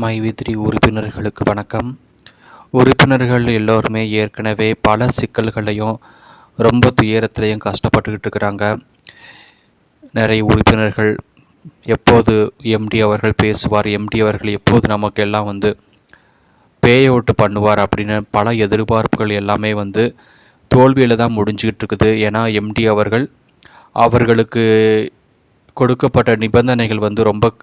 மைவி3 உறுப்பினர்களுக்கு வணக்கம். உறுப்பினர்கள் எல்லோருமே ஏற்கனவே பல சிக்கல்களையும் ரொம்ப துயரத்திலையும் கஷ்டப்பட்டுக்கிட்டு இருக்கிறாங்க. நிறைய உறுப்பினர்கள் எப்போது எம்டி அவர்கள் பேசுவார், எம்டி அவர்கள் எப்போது நமக்கு எல்லாம் பே அவுட் பண்ணுவார் அப்படின்னு பல எதிர்பார்ப்புகள் எல்லாமே தோல்வியில் தான் முடிஞ்சுக்கிட்டு இருக்குது. ஏன்னா எம்டி அவர்களுக்கு கொடுக்கப்பட்ட நிபந்தனைகள் ரொம்ப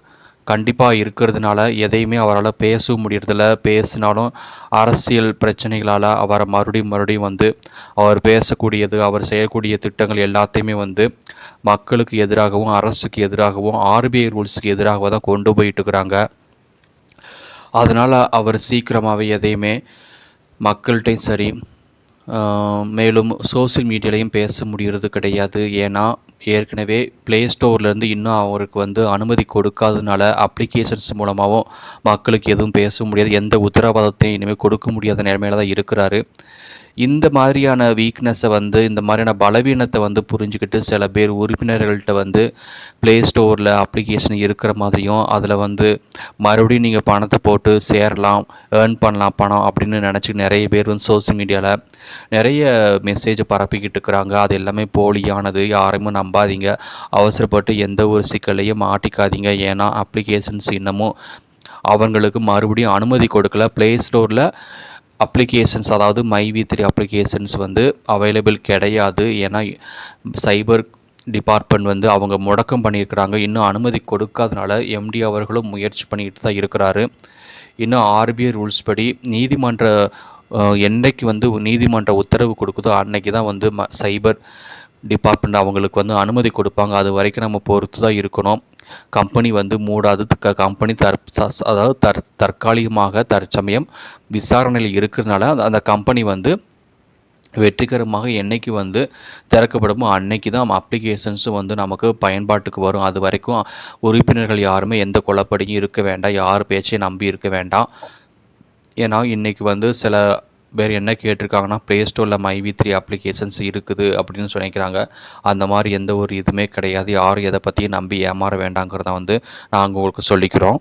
கண்டிப்பாக இருக்கிறதுனால எதையுமே அவரால் பேசவும் முடியறதில்ல. பேசினாலும் அரசியல் பிரச்சனைகளால் அவரை மறுபடியும் அவர் பேசக்கூடியது, அவர் செய்யக்கூடிய திட்டங்கள் எல்லாத்தையுமே மக்களுக்கு எதிராகவும் அரசுக்கு எதிராகவும் ஆர்பிஐ ரூல்ஸுக்கு எதிராக தான் கொண்டு போயிட்டு இருக்கிறாங்க. அதனால் அவர் சீக்கிரமாகவே எதையுமே மக்கள்கிட்டையும் சரி மேலும் சோசியல் மீடியாலையும் பேச முடிகிறது கிடையாது. ஏன்னா ஏற்கனவே ப்ளே ஸ்டோர்லேருந்து இன்னும் அவருக்கு அனுமதி கொடுக்காததுனால அப்ளிகேஷன்ஸ் மூலமாகவும் மக்களுக்கு எதுவும் பேச முடியாது, எந்த உத்தரவாதத்தையும் இனிமேல் கொடுக்க முடியாத நிலைமையில தான் இருக்கிறாரு. இந்த மாதிரியான வீக்னஸை இந்த மாதிரியான பலவீனத்தை புரிஞ்சுக்கிட்டு சில பேர் உறுப்பினர்கள்ட்ட ப்ளே ஸ்டோரில் அப்ளிகேஷன் இருக்கிற மாதிரியும் அதில் மறுபடியும் நீங்கள் பணத்தை போட்டு சேரலாம், ஏர்ன் பண்ணலாம் பணம் அப்படின்னு நினச்சி நிறைய பேர் சோசியல் மீடியாவில் நிறைய மெசேஜை பரப்பிக்கிட்டு இருக்கிறாங்க. அது எல்லாமே போலியானது, யாரையும் நம்பாதீங்க, அவசரப்பட்டு எந்த ஒரு சிக்கலையும் மாட்டிக்காதீங்க. ஏன்னா அப்ளிகேஷன்ஸ் இன்னமும் அவங்களுக்கு மறுபடியும் அனுமதி கொடுக்கல. ப்ளே ஸ்டோரில் அப்ளிகேஷன்ஸ் அதாவது மைவி3 அப்ளிகேஷன்ஸ் அவைலபிள் கிடையாது. ஏன்னா சைபர் டிபார்ட்மெண்ட் அவங்க முடக்கம் பண்ணியிருக்கிறாங்க. இன்னும் அனுமதி கொடுக்காதனால எம்டி அவர்களும் முயற்சி பண்ணிக்கிட்டு தான் இருக்கிறாரு. இன்னும் ஆர்பிஐ ரூல்ஸ் படி நீதிமன்ற என்னைக்கு நீதிமன்ற உத்தரவு கொடுக்குதோ அன்னைக்கு தான் சைபர் டிபார்ட்மெண்ட் அவங்களுக்கு அனுமதி கொடுப்பாங்க. அது வரைக்கும் நம்ம பொறுத்து தான் இருக்கணும். கம்பெனி மூடாது. கம்பெனி அதாவது தற்காலிகமாக தற்சமயம் விசாரணையில் இருக்கிறதுனால அந்த கம்பெனி வெற்றிகரமாக என்னைக்கு திறக்கப்படுமோ அன்னைக்கு தான் அப்ளிகேஷன்ஸும் நமக்கு பயன்பாட்டுக்கு வரும். அது வரைக்கும் உறுப்பினர்கள் யாருமே எந்த குழப்படியும் இருக்க வேண்டாம், யார் பேச்சையும் நம்பி இருக்க வேண்டாம். ஏன்னா இன்றைக்கி சில பேர் என்ன கேட்டிருக்காங்கன்னா ப்ளே ஸ்டோரில் மைவி3 அப்ளிகேஷன்ஸ் இருக்குது அப்படின்னு சொல்லிக்கிறாங்க. அந்த மாதிரி எந்த ஒரு இதுவுமே கிடையாது. யாரும் எதை பற்றியும் நம்பி ஏமாற வேண்டாங்கிறத நாங்கள் உங்களுக்கு சொல்லிக்கிறோம்.